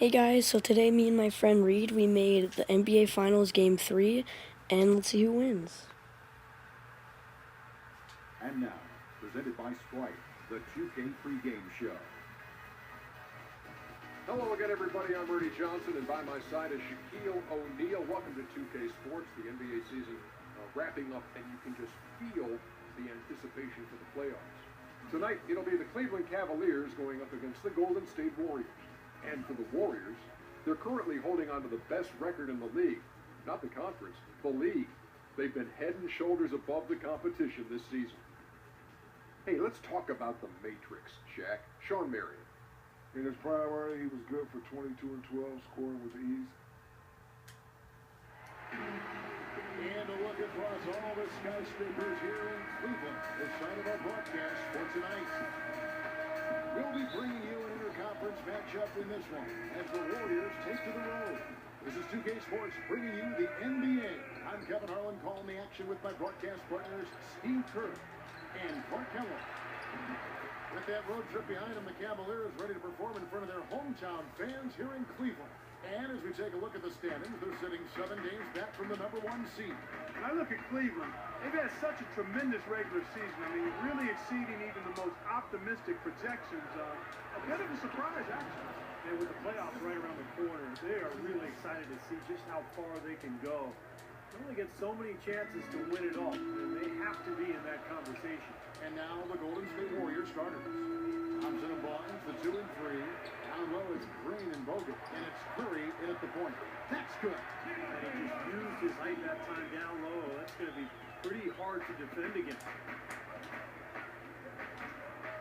Hey guys, so today me and my friend Reed, we made the NBA Finals Game 3, and let's see who wins. And now, presented by Sprite, the 2K pregame show. Hello again, everybody. I'm Rudy Johnson, and by my side is Shaquille O'Neal. Welcome to 2K Sports, the NBA season wrapping up, and you can just feel the anticipation for the playoffs. Tonight, it'll be the Cleveland Cavaliers going up against the Golden State Warriors. And for the Warriors, they're currently holding on to the best record in the league. Not the conference, the league. They've been head and shoulders above the competition this season. Hey, let's talk about the Matrix, Shaq. Shawn Marion. In his priority, he was good for 22 and 12, scoring with ease. And a look across all the skyscrapers here in Cleveland. The start of our broadcast for tonight. We'll be bringing you an interconference matchup in this one as the Warriors take to the road. This is 2K Sports bringing you the NBA. I'm Kevin Harlan calling the action with my broadcast partners Steve Kerr and Clark Keller. With that road trip behind them, the Cavaliers ready to perform in front of their hometown fans here in Cleveland. And as we take a look at the standings, they're sitting 7 games back from the #1 seed. When I look at Cleveland, they've had such a tremendous regular season. I mean, really exceeding even the most optimistic projections. A bit of a surprise, actually. And with the playoffs right around the corner, they are really excited to see just how far they can go. They only get so many chances to win it all, and they have to be in that conversation. And now the Golden State Warriors starters. Thompson and Barnes, the 2 and 3. Down low, it's Green and Bogut. And it's Curry in at the point. That's good. And he just used his height that time down low. That's going to be pretty hard to defend against.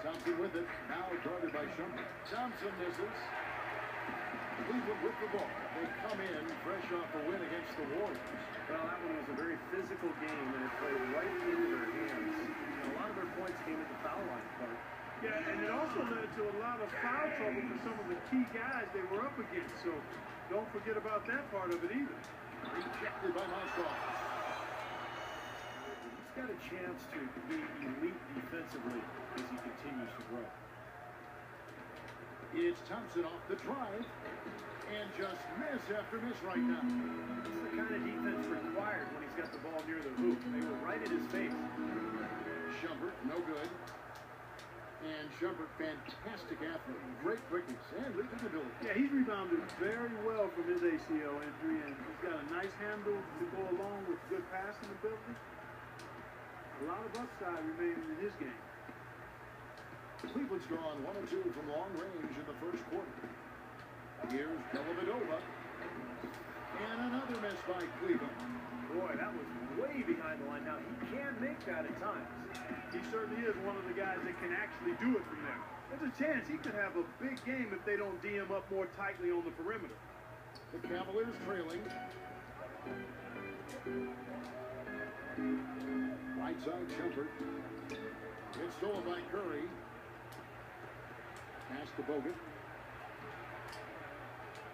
Thompson with it. Now guarded by Shumpert. Thompson misses. Cleveland with the ball. They come in fresh off a win against the Warriors. Well, that one was a very physical game, and it played right into their hands. A lot of their points came at the foul line, Clark. Yeah, and it also led to a lot of foul trouble for some of the key guys they were up against. So don't forget about that part of it either. Rejected by Mozgov. He's got a chance to be elite defensively as he continues to grow. It's Thompson off the drive. And just miss after miss right now. That's the kind of defense required when he's got the ball near the hoop. They were right at his face. Shumpert, no good. And Shumpert, fantastic athlete. Great quickness and leaping ability. Yeah, he's rebounded very well from his ACL injury, and he's got a nice handle to go along with good passing ability. A lot of upside remaining in his game. Cleveland's gone 1 or 2 from long range in the first quarter. Here's Dellavedova. And another miss by Cleveland. Boy, that was way behind the line. Now, he can make that at times. He certainly is one of the guys that can actually do it from there. There's a chance he could have a big game if they don't D him up more tightly on the perimeter. The Cavaliers trailing. Right side, Shumpert. It's stolen by Curry. Pass to Bogut.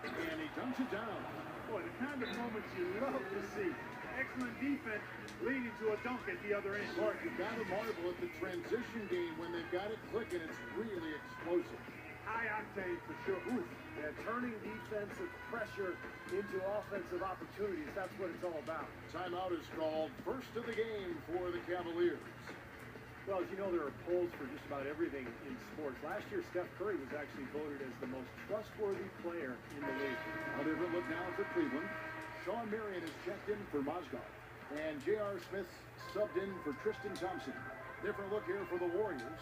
And he dumps it down. Boy, the kind of moments you love to see. Excellent defense leading to a dunk at the other end. Clark, you've got to marvel at the transition game when they've got it clicking. It's really explosive. High octane for sure. Oof. Yeah, turning defensive pressure into offensive opportunities. That's what it's all about. Timeout is called. First of the game for the Cavaliers. Well, as you know, there are polls for just about everything in sports. Last year, Steph Curry was actually voted as the most trustworthy player in the league. A different look now for Cleveland. Shawn Marion is checked in for Mozgov. And J.R. Smith subbed in for Tristan Thompson. Different look here for the Warriors.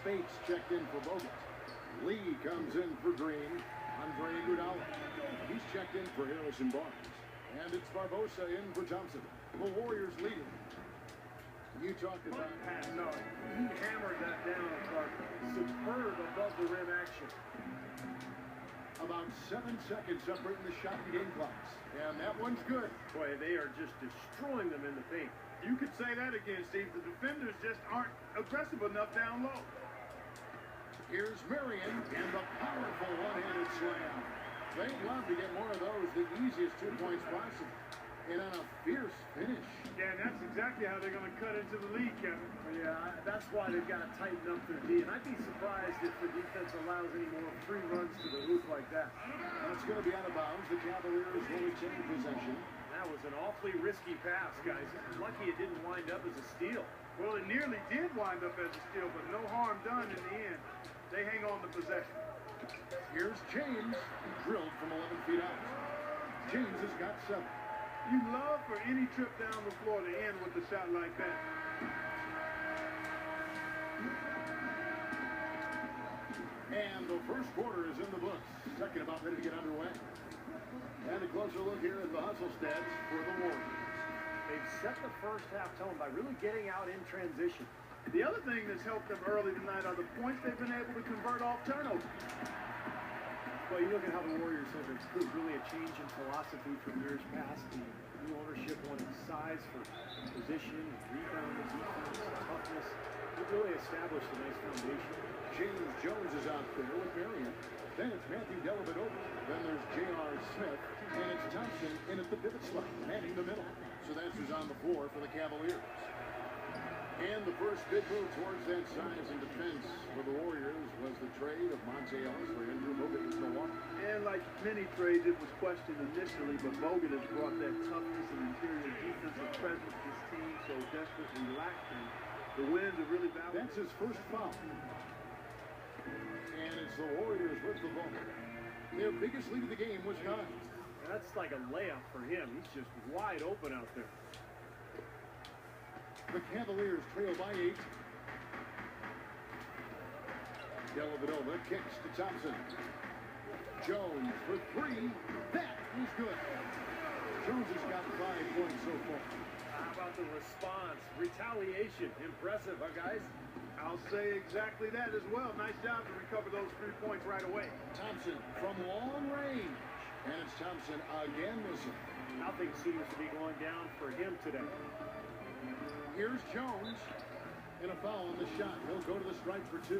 Spates checked in for Bogut. Lee comes in for Green. Andre Iguodala. He's checked in for Harrison Barnes. And it's Barbosa in for Thompson. The Warriors leading. You talked about pass. No, he hammered that down, Clark. Superb above the rim action. About 7 seconds separating the shot and game clocks. And that one's good. Boy, they are just destroying them in the paint. You could say that again, Steve. The defenders just aren't aggressive enough down low. Here's Marion and the powerful one-handed slam. They'd love to get more of those, the easiest 2 points possible. And on a fierce finish. Yeah, and that's exactly how they're going to cut into the lead, Kevin. Yeah, that's why they've got to tighten up their D. And I'd be surprised if the defense allows any more free runs to the hoop like that. That's going to be out of bounds. The Cavaliers will retain possession. That was an awfully risky pass, guys. Lucky it didn't wind up as a steal. Well, it nearly did wind up as a steal, but no harm done in the end. They hang on to possession. Here's James, drilled from 11 feet out. James has got 7. You love for any trip down the floor to end with a shot like that. And the first quarter is in the books. Second about ready to get underway. And a closer look here at the hustle stats for the Warriors. They've set the first half tone by really getting out in transition. The other thing that's helped them early tonight are the points they've been able to convert off turnovers. Well, you look at how the Warriors have improved, really a change in philosophy from years past. The new ownership wanted size for position, rebounding, defense, toughness. They've really established a nice foundation. James Jones is out there with Marion. Then it's Matthew Dellavedova. Then there's J.R. Smith. And it's Thompson in at the pivot slot, manning the middle. So that's who's on the floor for the Cavaliers. And the first big move towards that size and defense for the Warriors was the trade of Monte Ellis for Andrew Bogut to Milwaukee. And like many trades, it was questioned initially, but Bogut has brought that toughness and interior defensive presence this team so desperately lacked. And the wins are really valuable. That's his first foul. And it's the Warriors with the ball. Their biggest lead of the game was 9. That's like a layup for him. He's just wide open out there. The Cavaliers trail by 8. Dellavedova kicks to Thompson. Jones for 3. That is good. Jones has got 5 points so far. How about the response? Retaliation. Impressive, huh, guys? I'll say exactly that as well. Nice job to recover those 3 points right away. Thompson from long range. And it's Thompson again missing. Nothing seems to be going down for him today. Here's Jones. And a foul on the shot. He'll go to the strike for 2.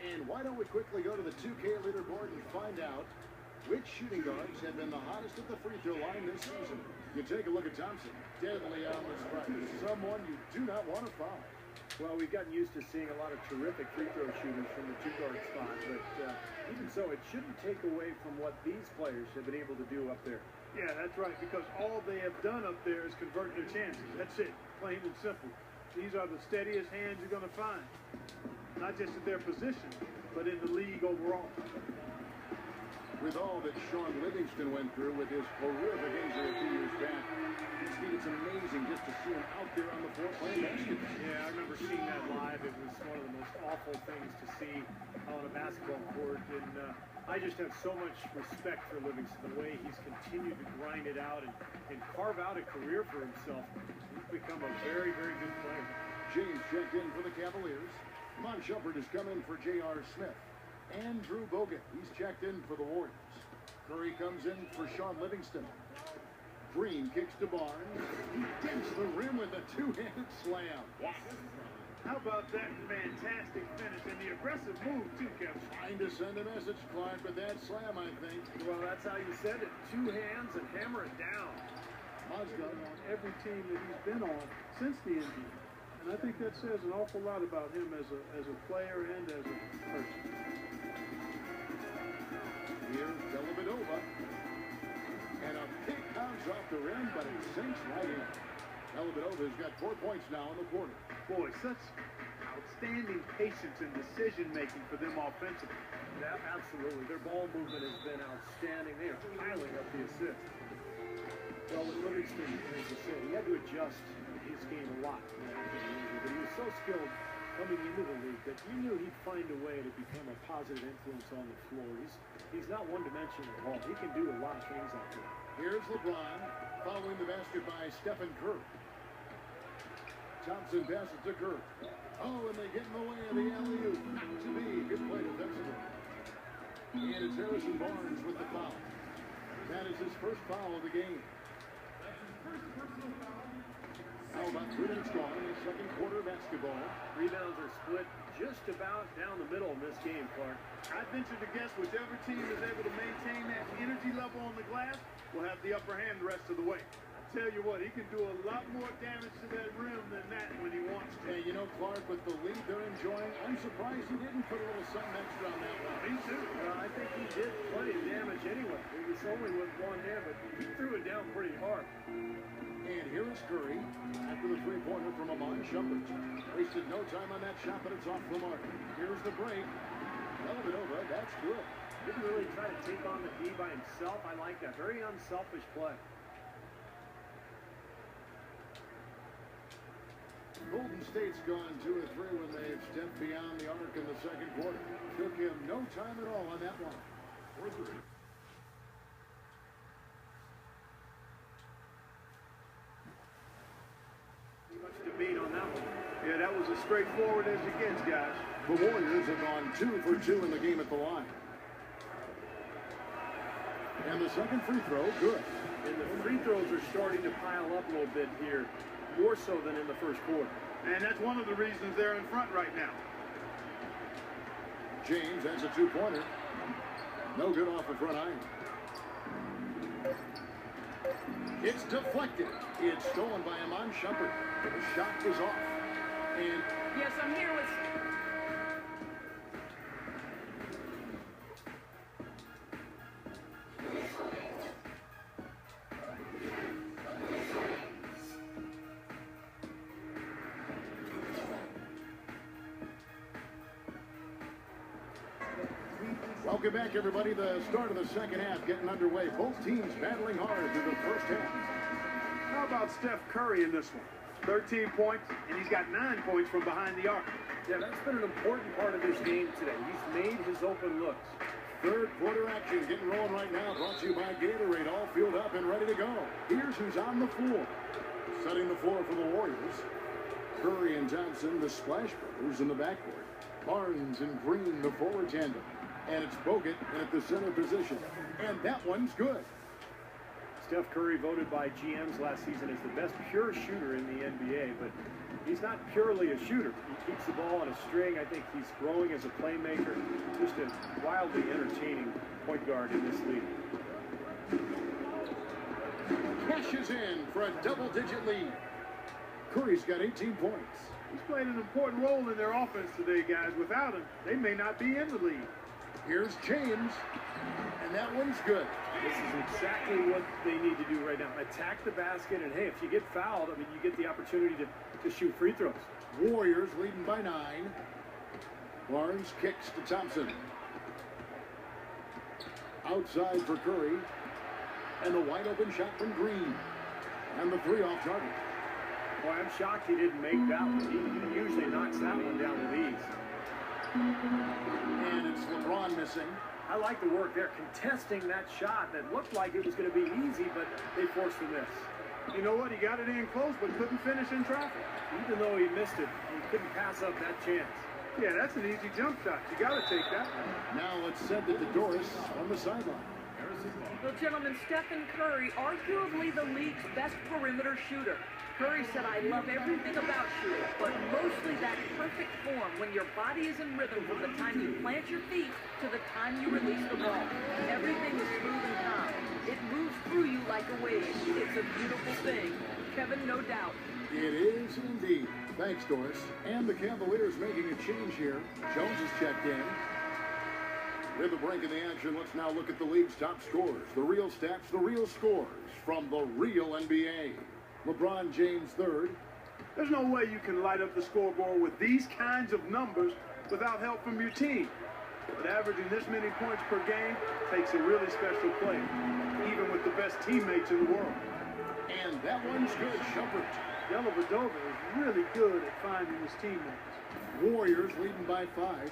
And why don't we quickly go to the 2K leaderboard and find out which shooting guards have been the hottest at the free throw line this season. You take a look at Thompson. Deadly on the strike. Someone you do not want to foul. Well, we've gotten used to seeing a lot of terrific free throw shooters from the 2-guard spot, but even so, it shouldn't take away from what these players have been able to do up there. Yeah, that's right, because all they have done up there is convert their chances. That's it, plain and simple. These are the steadiest hands you're going to find. Not just at their position, but in the league overall. With all that Sean Livingston went through with his horrific injury a few years back, it's amazing just to see him out there on the floor playing basketball. Yeah, I remember seeing that live. It was one of the most awful things to see on a basketball court, and I just have so much respect for Livingston, the way he's continued to grind it out and carve out a career for himself. He's become a very, very good player. James checked in for the Cavaliers. Mon Shumpert has come in for J.R. Smith. Andrew Bogut, he's checked in for the Warriors. Curry comes in for Sean Livingston. Green kicks to Barnes. He digs the rim with a 2-handed slam. How about that fantastic finish and the aggressive move, too, Kevin? Trying to send a message, Clyde, with that slam, I think. Well, that's how you said it. 2 hands and hammer it down. Mozgov On every team that he's been on since the injury. And I think that says an awful lot about him as a player and as a person. Here's Dellavedova. And a pick comes off the rim, but it sinks right in. Dellavedova's got 4 points now in the quarter. Boy, such outstanding patience and decision-making for them offensively. Yeah, absolutely. Their ball movement has been outstanding. They are piling up the assists. Well, with Livingston, as you said, he had to adjust his game a lot. But he was so skilled coming into the league that you knew he'd find a way to become a positive influence on the floor. He's not one-dimensional at all. He can do a lot of things out there. Here's LeBron following the basket by Stephen Curry. Thompson passes to Curry. Oh, and they get in the way of the alley-oop. Not to be. Good play defensively. And it's Harrison Barnes with the foul. That is his first foul of the game. How about 2 minutes gone in the second quarter of basketball. Rebounds are split just about down the middle in this game, Clark. I'd venture to guess whichever team is able to maintain that energy level on the glass will have the upper hand the rest of the way. I tell you what, he can do a lot more damage to that rim than that when he wants to. Hey, you know, Clark, with the lead they're enjoying, I'm surprised he didn't put a little something extra on that one. Me too. I think he did plenty of damage anyway. It was only with one hand, but he threw it down pretty hard. And here is Curry after the three-pointer from Amon Shumpert. Wasted no time on that shot, but it's off the mark. Here's the break. Dellavedova, that's good. Didn't really try to take on the D by himself. I like that. Very unselfish play. Golden State's gone 2 of 3 when they've stepped beyond the arc in the second quarter. Took him no time at all on that one. 4-3. Much debate on that one. Yeah, that was as straightforward as it gets, guys. The Warriors have gone 2 for 2 in the game at the line. And the second free throw, good. And the free throws are starting to pile up a little bit here, more so than in the first quarter. And that's one of the reasons they're in front right now. James has a 2-pointer. No good off the front iron. It's deflected. It's stolen by Amon Shumpert. The shot is off. And Yes, I'm here with... welcome back, everybody. The start of the second half getting underway. Both teams battling hard through the first half. How about Steph Curry in this one? 13 points, and he's got 9 points from behind the arc. Yeah, that's been an important part of this game today. He's made his open looks. Third quarter action getting rolling right now. Brought to you by Gatorade. All filled up and ready to go. Here's who's on the floor. Setting the floor for the Warriors. Curry and Thompson, the Splash Brothers in the backcourt. Barnes and Green, the forward tandem. And it's Bogut at the center position. And that one's good. Steph Curry voted by GMs last season as the best pure shooter in the NBA, but he's not purely a shooter. He keeps the ball on a string. I think he's growing as a playmaker. Just a wildly entertaining point guard in this league. Cashes in for a double-digit lead. Curry's got 18 points. He's played an important role in their offense today, guys. Without him, they may not be in the lead. Here's James, and that one's good. This is exactly what they need to do right now. Attack the basket, and hey, if you get fouled, I mean, you get the opportunity to shoot free throws. Warriors leading by 9. Barnes kicks to Thompson. Outside for Curry. And the wide open shot from Green. And the 3 off target. Boy, I'm shocked he didn't make that one. He usually knocks that one down with ease. And it's LeBron missing. I like the work there, contesting that shot that looked like it was going to be easy, but they forced the miss. You know what? He got it in close, but couldn't finish in traffic. Even though he missed it, he couldn't pass up that chance. Yeah, that's an easy jump shot. You got to take that. Now it's sent to Doris on the sideline. Well, gentlemen, Stephen Curry, arguably the league's best perimeter shooter. Curry said, I love everything about shooting, but mostly that perfect form when your body is in rhythm from the time you plant your feet to the time you release the ball. Everything is smooth and calm. It moves through you like a wave. It's a beautiful thing. Kevin, no doubt. It is indeed. Thanks, Doris. And the Cavaliers making a change here. Jones has checked in. With the break in the action, let's now look at the league's top scorers. The real stats, the real scores from the real NBA. LeBron James third. There's no way you can light up the scoreboard with these kinds of numbers without help from your team. But averaging this many points per game takes a really special player, even with the best teammates in the world. And that one's good, Shumpert. Dellavedova is really good at finding his teammates. Warriors leading by 5.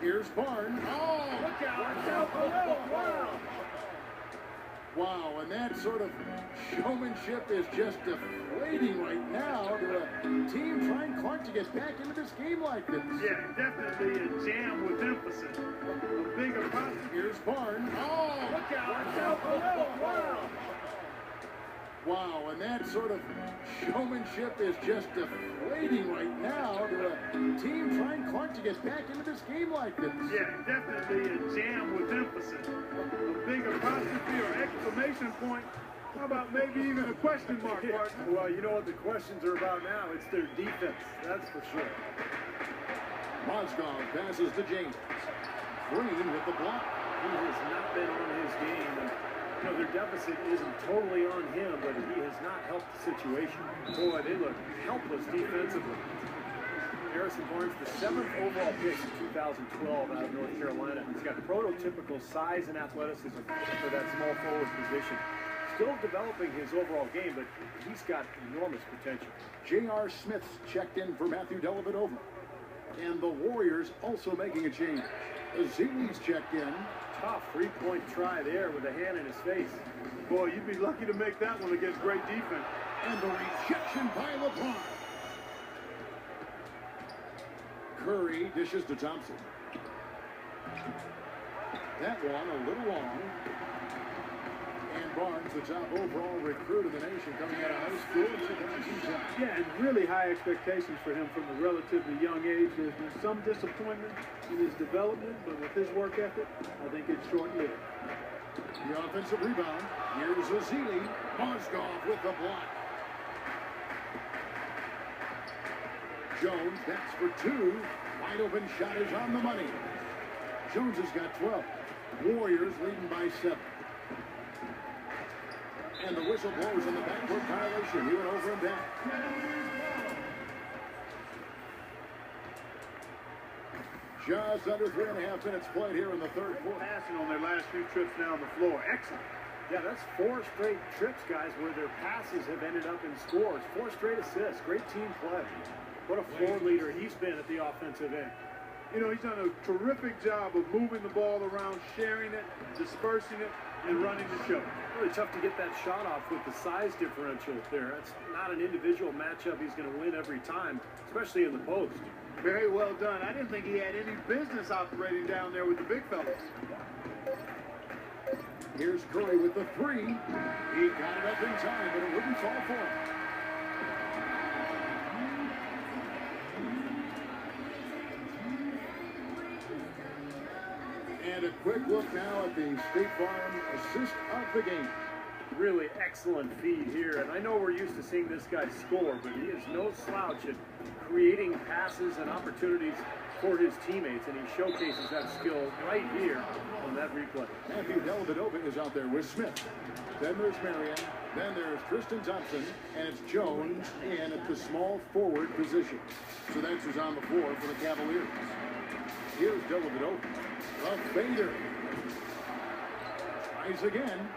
Here's Barnes. Oh, look out! Watch out! Oh, wow! Wow, and that sort of showmanship is just deflating right now to a team trying Clark to get back into this game like this. Yeah, definitely a jam with emphasis. A bigger problem. Here's Barnes. Oh, look out! Watch out! Oh, wow! Wow, and and that sort of showmanship is just deflating right now to a team trying Clark to get back into this game like this. Yeah, definitely a jam with emphasis. A big apostrophe or exclamation point. How about maybe even a question mark, partner? Well, you know what the questions are about now? It's their defense, that's for sure. Mozgov passes to James. Green with the block. He has not been on his game. And, you know, their deficit isn't totally on him, but he has not helped the situation. Boy, they look helpless defensively. Harrison Barnes, the 7th overall pick in 2012 out of North Carolina. He's got prototypical size and athleticism for that small forward position. Still developing his overall game, but he's got enormous potential. J.R. Smith's checked in for Matthew Dellavedova. And the Warriors also making a change. Azili's checked in. Tough three-point try there with a hand in his face. Boy, you'd be lucky to make that one against great defense. And the rejection by LeBron. Curry dishes to Thompson. That one a little long. And Barnes, the top overall recruit of the nation, coming out of high school in 2010. Yeah, and really high expectations for him from a relatively young age. There's been some disappointment in his development, but with his work ethic, I think it's short-lived. The offensive rebound. Here's Azili. Mozgov with the block. Jones, that's for two. Wide open shot is on the money. Jones has got 12. Warriors leading by 7. And the whistle blows on the backcourt violation. He went over and back. Just under 3.5 minutes played here in the third quarter. Passing on their last few trips down the floor. Excellent. Yeah, that's 4 straight trips, guys, where their passes have ended up in scores. 4 straight assists. Great team play. What a floor leader he's been at the offensive end. You know, he's done a terrific job of moving the ball around, sharing it, dispersing it, and running the show. Really tough to get that shot off with the size differential there. It's not an individual matchup he's going to win every time, especially in the post. Very well done. I didn't think he had any business operating down there with the big fellas. Here's Curry with the 3. He got it up in time, but it wouldn't fall for him. And a quick look now at the State Farm assist of the game. Really excellent feed here, and I know we're used to seeing this guy score, but he is no slouch at creating passes and opportunities for his teammates, and he showcases that skill right here on that replay. Matthew Dellavedova is out there with Smith. Then there's Marion. Then there's Tristan Thompson, and it's Jones in at the small forward position. So that's who's on the floor for the Cavaliers. Here's Dellavedova. A fader. Tries again.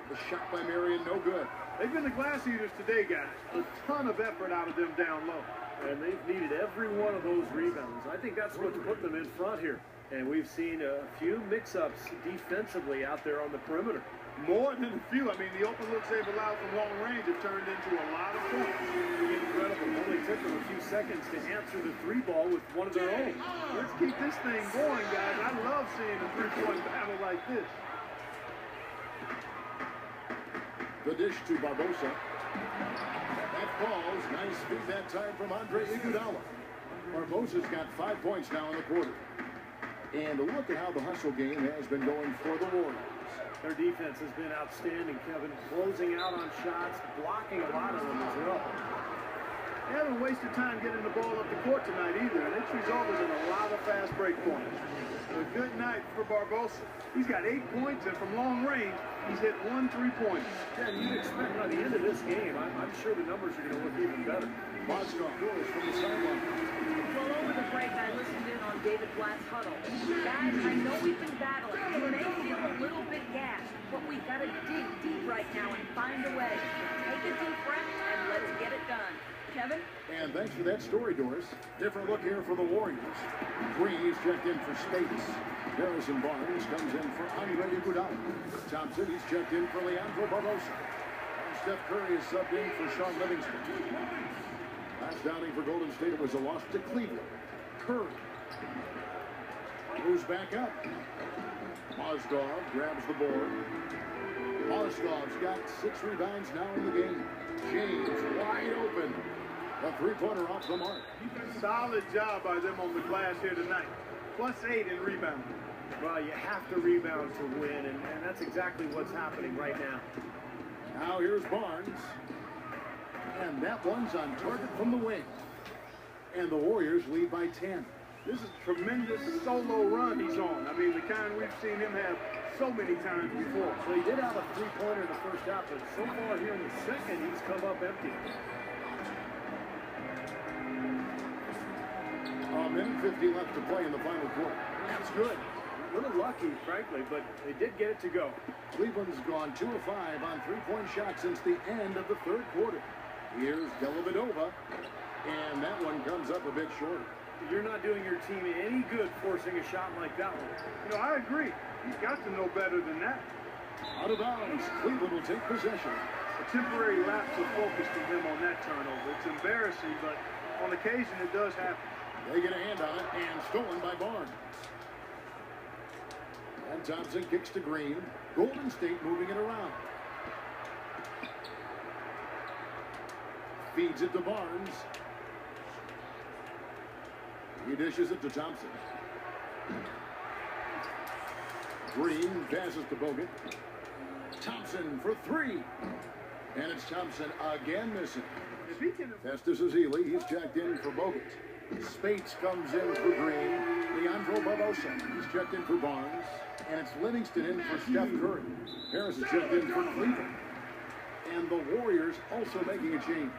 The shot by Marion, no good. They've been the glass eaters today, guys. A ton of effort out of them down low. And they've needed every one of those rebounds. I think that's what's put them in front here. And we've seen a few mix-ups defensively out there on the perimeter. More than a few. I mean, the open looks they've allowed from long range have turned into a lot of points. Incredible. Only took them a few seconds to answer the 3 ball with one of their own. Let's keep this thing going, guys. I love seeing a 3-point battle like this. The dish to Barbosa. That falls. Nice feed that time from Andre Iguodala. Barbosa's got 5 points now in the quarter. And look at how the hustle game has been going for the Warriors. Their defense has been outstanding, Kevin. Closing out on shots, blocking a lot of them as well. They haven't wasted time getting the ball up the court tonight either, and it's resulted in a lot of fast break points. A good night for Barbosa. He's got 8 points, and from long range, he's hit 1 3-pointer. Yeah, and you'd expect by the end of this game, I'm sure the numbers are going to look even better. Mozgov goes from the sideline. Well, over the break, I listened in on David Blatt's huddle. Guys, I know we've been battling. We may feel a little bit gassed, but we've got to dig deep right now and find a way. Take a deep breath and let's get it done. Kevin? And thanks for that story, Doris. Different look here for the Warriors. Breeze checked in for States. Harrison Barnes comes in for Andre Iguodala. Thompson, he's checked in for Leandro Barbosa. And Steph Curry is subbed in for Sean Livingston. Last outing for Golden State, it was a loss to Cleveland. Curry moves back up. Mozgov grabs the board. Moskov's got 6 rebounds now in the game. James wide open. A three-pointer off the mark. Solid job by them on the glass here tonight. +8 in rebounding. Well, you have to rebound to win, and that's exactly what's happening right now. Now here's Barnes. And that one's on target from the wing. And the Warriors lead by 10. This is a tremendous solo run he's on. I mean, the kind we've seen him have so many times before. So he did have a three-pointer in the first half, but so far here in the second, he's come up empty. A minute 50 left to play in the final quarter. That's good. A little lucky, frankly, but they did get it to go. Cleveland's gone 2 of 5 on three-point shots since the end of the third quarter. Here's Dellavedova, and that one comes up a bit short. You're not doing your team any good forcing a shot like that one. You know, I agree. He's got to know better than that. Out of bounds, Cleveland will take possession. A temporary lapse of focus from him on that turnover. It's embarrassing, but on occasion it does happen. They get a hand on it, and stolen by Barnes. And Thompson kicks to Green. Golden State moving it around. Feeds it to Barnes. He dishes it to Thompson. Green passes to Bogut. Thompson for 3. And it's Thompson again missing. If he can... Festus Ezeli, he's checked in for Bogut. Spates comes in for Green. Leandro Barbosa, he's checked in for Barnes. And it's Livingston in for Steph Curry. Harris is checked in for Cleveland. And the Warriors also making a change.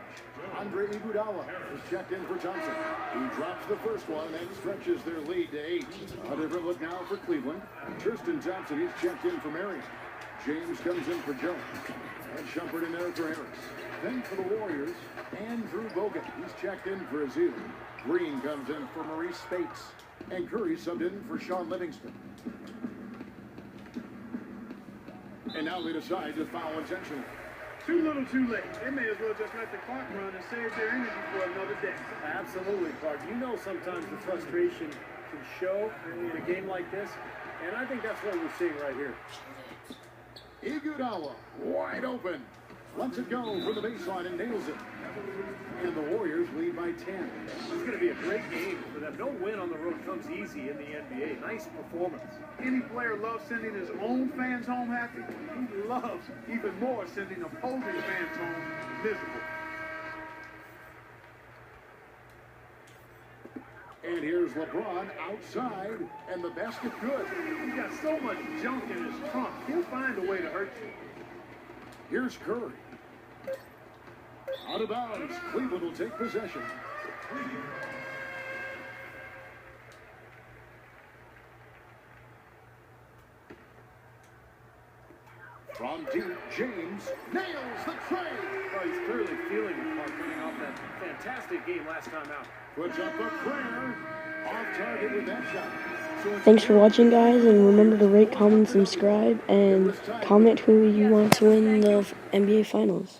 Andre Iguodala is checked in for Thompson. He drops the first one and stretches their lead to 8. A different look now for Cleveland. Tristan Thompson, he's checked in for Marion. James comes in for Jones. And Shumpert in there for Harris. Then for the Warriors, Andrew Bogut. He's checked in for Ezeli. Green comes in for Maurice Spates. And Curry subbed in for Sean Livingston. And now they decide to foul intentionally. Too little, too late. They may as well just let the clock run and save their energy for another day. Absolutely, Clark. You know sometimes the frustration can show in a game like this, and I think that's what we're seeing right here. Iguodala, wide open. Lets it go for the baseline and nails it. And the Warriors lead by 10. It's going to be a great game for them. No win on the road comes easy in the NBA. Nice performance. Any player loves sending his own fans home happy. He loves even more sending opposing fans home miserable. And here's LeBron outside, and the basket good. He's got so much junk in his trunk. He'll find a way to hurt you. Here's Curry. Out of bounds. Cleveland will take possession. From deep, James nails the trade. Oh, he's clearly feeling it, Clark, coming off that fantastic game last time out. Puts up a prayer. Off target with that shot. So Thanks for watching, guys, and remember to rate, comment, subscribe, and comment who you want to win the NBA Finals.